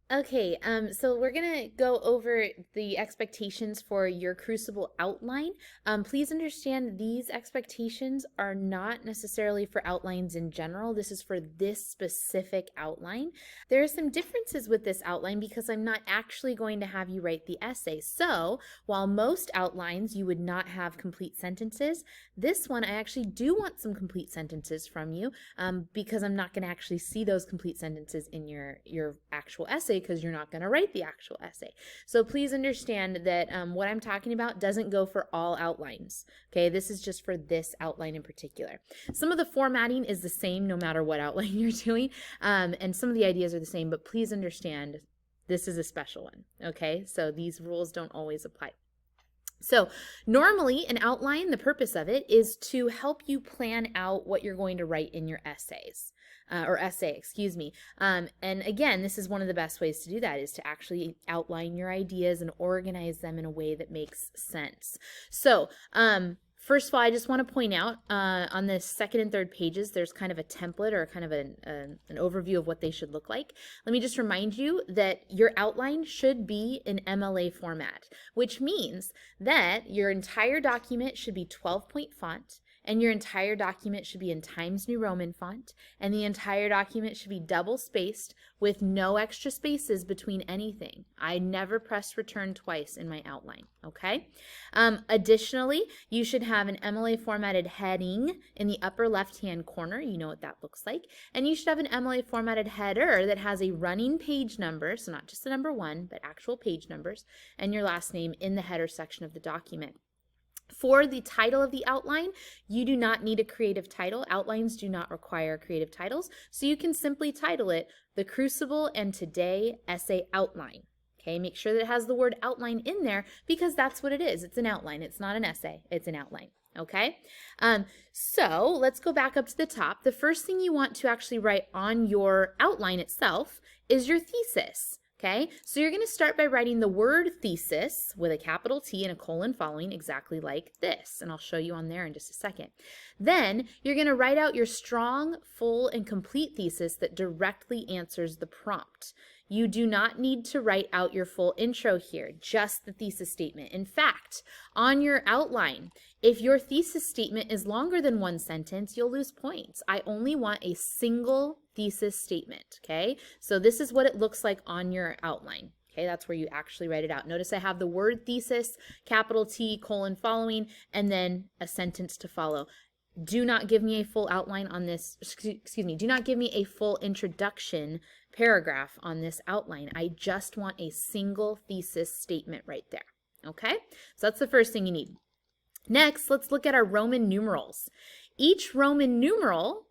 Okay, so we're gonna go over the expectations for your Crucible outline. Please understand these expectations are not necessarily for outlines in general. This is for this specific outline. There are some differences with this outline because I'm not actually going to have you write the essay. So while most outlines you would not have complete sentences, this one I actually do want some complete sentences from you because I'm not gonna actually see those complete sentences in your actual essay because you're not going to write the actual essay. So please understand that what I'm talking about doesn't go for all outlines. Okay, this is just for this outline in particular. Some of the formatting is the same no matter what outline you're doing, and some of the ideas are the same, but please understand this is a special one. Okay, so these rules don't always apply. So normally an outline, the purpose of it is to help you plan out what you're going to write in your essays. Or essay, excuse me. And again, this is one of the best ways to do that is to actually outline your ideas and organize them in a way that makes sense. So, first of all, I just want to point out on the second and third pages, there's kind of a template or kind of an overview of what they should look like. Let me just remind you that your outline should be in MLA format, which means that your entire document should be 12-point font, and your entire document should be in Times New Roman font, and the entire document should be double spaced with no extra spaces between anything. I never press return twice in my outline, okay? Additionally, you should have an MLA formatted heading in the upper left-hand corner. You know what that looks like. And you should have an MLA formatted header that has a running page number, so not just the number 1, but actual page numbers, and your last name in the header section of the document. For the title of the outline, you do not need a creative title. Outlines do not require creative titles, so you can simply title it The Crucible and Today Essay Outline. Okay, make sure that it has the word outline in there because that's what it is. It's an outline. It's not an essay. It's an outline. Okay, so let's go back up to the top. The first thing you want to actually write on your outline itself is your thesis. Okay, so you're going to start by writing the word thesis with a capital T and a colon following exactly like this, and I'll show you on there in just a second. Then you're going to write out your strong, full, and complete thesis that directly answers the prompt. You do not need to write out your full intro here, just the thesis statement. In fact, on your outline, if your thesis statement is longer than 1 sentence, you'll lose points. I only want a single thesis statement, okay? So this is what it looks like on your outline. Okay, that's where you actually write it out. Notice I have the word thesis, capital T, colon following, and then a sentence to follow. Do not give me a full outline on this, excuse me, do not give me a full introduction paragraph on this outline. I just want a single thesis statement right there. Okay, so that's the first thing you need. Next, let's look at our Roman numerals. Each Roman numeral,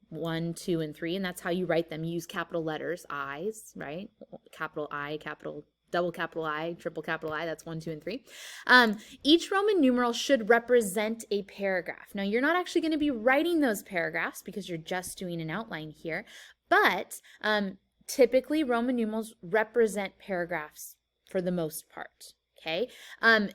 1, 2, and 3, and that's how you write them. You use capital letters, I's, right? Capital I, double capital I, triple capital I, that's 1, 2, and 3. Each Roman numeral should represent a paragraph. Now, you're not actually going to be writing those paragraphs because you're just doing an outline here, but typically Roman numerals represent paragraphs for the most part. Okay.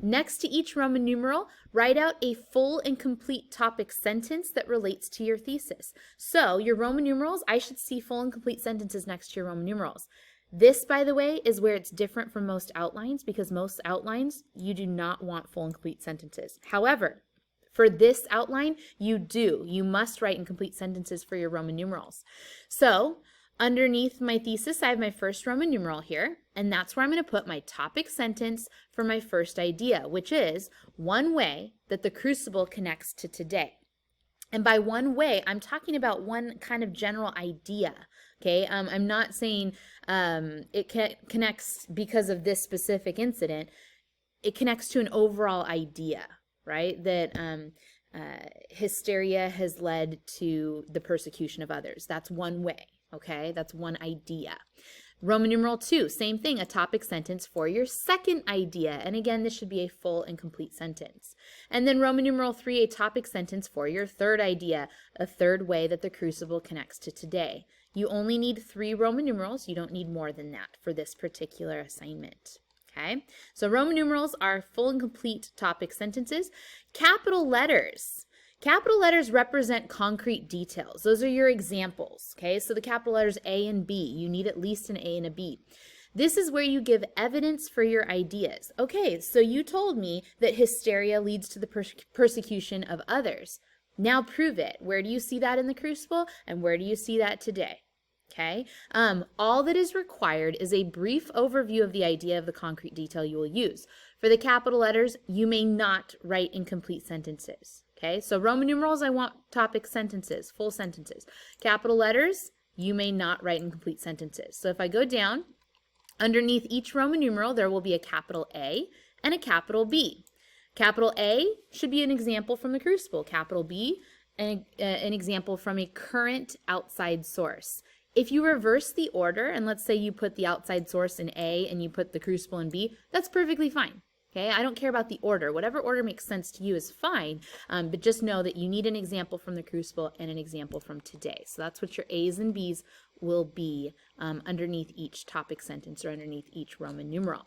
Next to each Roman numeral, write out a full and complete topic sentence that relates to your thesis. So your Roman numerals, I should see full and complete sentences next to your Roman numerals. This, by the way, is where it's different from most outlines because most outlines, you do not want full and complete sentences. However, for this outline, you do. You must write in complete sentences for your Roman numerals. So underneath my thesis, I have my first Roman numeral here, and that's where I'm going to put my topic sentence for my first idea, which is one way that the Crucible connects to today. And by one way, I'm talking about one kind of general idea, okay? I'm not saying it connects because of this specific incident. It connects to an overall idea, right? That hysteria has led to the persecution of others. That's one way. Okay, that's one idea. Roman numeral 2, same thing, a topic sentence for your second idea. And again, this should be a full and complete sentence. And then Roman numeral 3, a topic sentence for your third idea, a third way that the Crucible connects to today. You only need 3 Roman numerals. You don't need more than that for this particular assignment. Okay, so Roman numerals are full and complete topic sentences. Capital letters. Capital letters represent concrete details. Those are your examples, okay? So the capital letters A and B, you need at least an A and a B. This is where you give evidence for your ideas. Okay, so you told me that hysteria leads to the persecution of others. Now prove it. Where do you see that in the Crucible, and where do you see that today? Okay, all that is required is a brief overview of the idea of the concrete detail you will use. For the capital letters, you may not write incomplete sentences. Okay, so Roman numerals, I want topic sentences, full sentences. Capital letters, you may not write incomplete sentences. So if I go down, underneath each Roman numeral, there will be a capital A and a capital B. Capital A should be an example from the Crucible. Capital B, an example from a current outside source. If you reverse the order, and let's say you put the outside source in A and you put the Crucible in B, that's perfectly fine. Okay, I don't care about the order. Whatever order makes sense to you is fine, but just know that you need an example from the Crucible and an example from today. So that's what your A's and B's will be underneath each topic sentence or underneath each Roman numeral.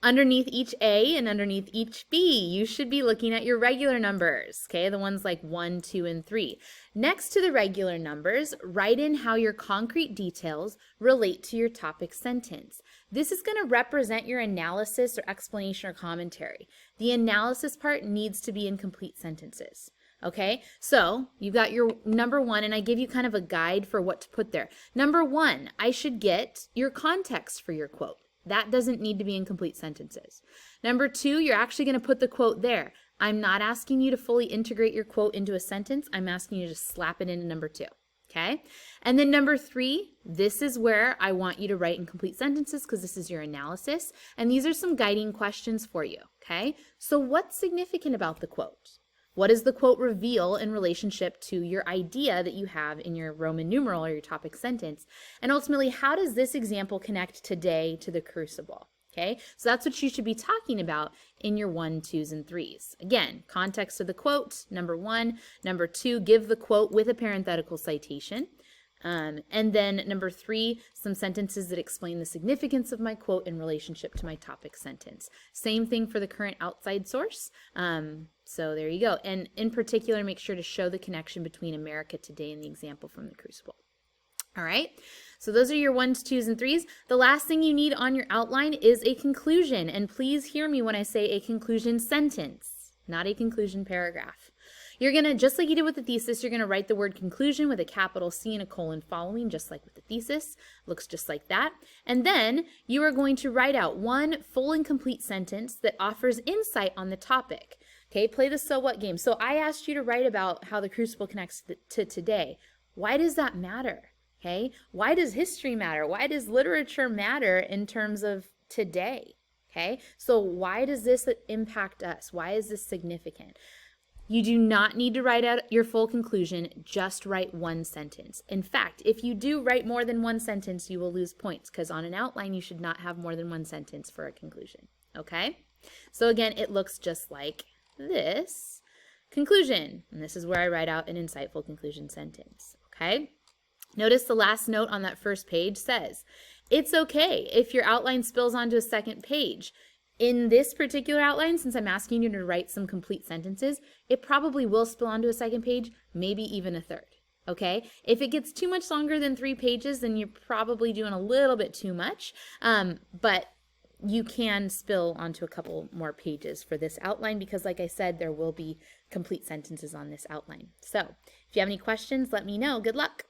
Underneath each A and underneath each B, you should be looking at your regular numbers, okay? The ones like 1, 2, and 3. Next to the regular numbers, write in how your concrete details relate to your topic sentence. This is going to represent your analysis or explanation or commentary. The analysis part needs to be in complete sentences. Okay, so you've got your number 1, and I give you kind of a guide for what to put there. Number 1, I should get your context for your quote. That doesn't need to be in complete sentences. Number 2, you're actually going to put the quote there. I'm not asking you to fully integrate your quote into a sentence. I'm asking you to just slap it into number 2. Okay? And then number 3, this is where I want you to write in complete sentences because this is your analysis. And these are some guiding questions for you. Okay? So what's significant about the quote? What does the quote reveal in relationship to your idea that you have in your Roman numeral or your topic sentence? And ultimately, how does this example connect today to the Crucible? Okay, so that's what you should be talking about in your 1, 2s, and 3s. Again, context of the quote, number 1. Number 2, give the quote with a parenthetical citation. And then number 3, some sentences that explain the significance of my quote in relationship to my topic sentence. Same thing for the current outside source. So there you go. And in particular, make sure to show the connection between America today and the example from the Crucible. All right, so those are your 1s, 2s, and 3s. The last thing you need on your outline is a conclusion. And please hear me when I say a conclusion sentence, not a conclusion paragraph. You're going to, just like you did with the thesis, you're going to write the word conclusion with a capital C and a colon following, just like with the thesis. Looks just like that. And then you are going to write out one full and complete sentence that offers insight on the topic. Okay, play the so what game. So I asked you to write about how the Crucible connects to today. Why does that matter? Okay, why does history matter? Why does literature matter in terms of today? Okay, so why does this impact us? Why is this significant? You do not need to write out your full conclusion, just write one sentence. In fact, if you do write more than one sentence, you will lose points because on an outline, you should not have more than one sentence for a conclusion, okay? So again, it looks just like this. Conclusion, and this is where I write out an insightful conclusion sentence, okay? Notice the last note on that first page says, it's okay if your outline spills onto a second page. In this particular outline, since I'm asking you to write some complete sentences, it probably will spill onto a second page, maybe even a third, okay? If it gets too much longer than 3 pages, then you're probably doing a little bit too much, but you can spill onto a couple more pages for this outline because, like I said, there will be complete sentences on this outline. So if you have any questions, let me know. Good luck.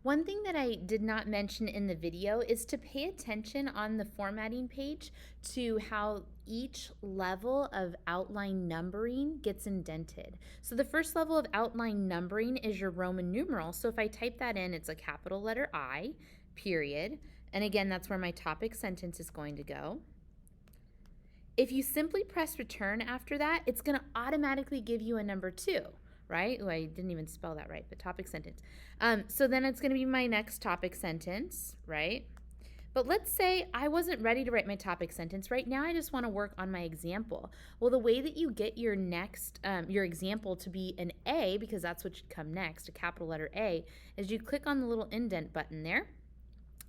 One thing that I did not mention in the video is to pay attention on the formatting page to how each level of outline numbering gets indented. So the first level of outline numbering is your Roman numeral. So if I type that in, it's a capital letter I, period. And again, that's where my topic sentence is going to go. If you simply press return after that, it's going to automatically give you a number 2. Right? Oh, I didn't even spell that right, but topic sentence. So then it's going to be my next topic sentence, right? But let's say I wasn't ready to write my topic sentence. Right now, I just want to work on my example. Well, the way that you get your next, your example to be an A, because that's what should come next, a capital letter A, is you click on the little indent button there.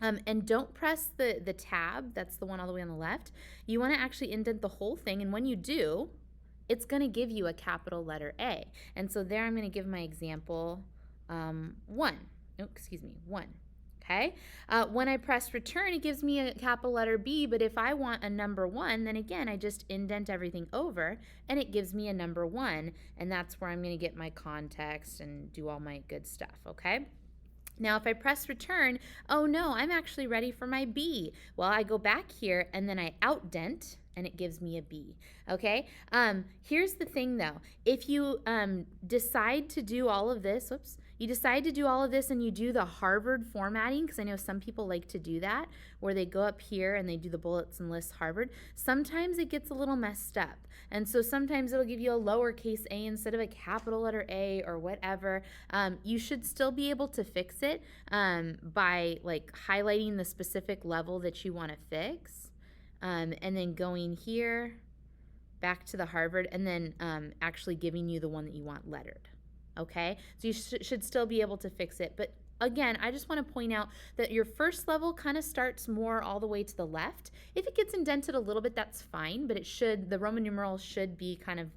And don't press the tab, that's the one all the way on the left. You want to actually indent the whole thing, and when you do, it's going to give you a capital letter A. And so there I'm going to give my example 1. Oh, excuse me, 1. Okay. When I press return, it gives me a capital letter B, but if I want a number 1, then again, I just indent everything over and it gives me a number 1, and that's where I'm going to get my context and do all my good stuff, okay? Now, if I press return, oh no, I'm actually ready for my B. Well, I go back here and then I outdent and it gives me a B, okay? Here's the thing though. If you decide to do all of this, you decide to do all of this and you do the Harvard formatting, because I know some people like to do that, where they go up here and they do the bullets and lists Harvard. Sometimes it gets a little messed up. And so sometimes it'll give you a lowercase a instead of a capital letter A or whatever. You should still be able to fix it by like highlighting the specific level that you want to fix, and then going here back to the Harvard and then actually giving you the one that you want lettered. Okay, so you should still be able to fix it. But again, I just want to point out that your first level kind of starts more all the way to the left. If it gets indented a little bit, that's fine, but the Roman numerals should be kind of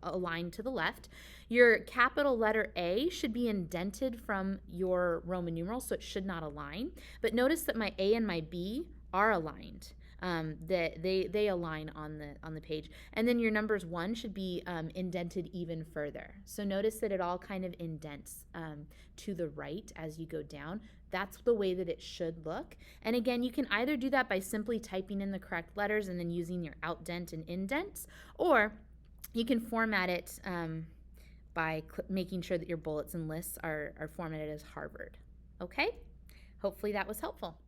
aligned to the left. Your capital letter A should be indented from your Roman numerals, so it should not align. But notice that my A and my B are aligned. They align on the page, and then your numbers 1 should be indented even further. So notice that it all kind of indents to the right as you go down. That's the way that it should look. And again, you can either do that by simply typing in the correct letters and then using your outdent and indents, or you can format it by making sure that your bullets and lists are formatted as Harvard. Okay? Hopefully that was helpful.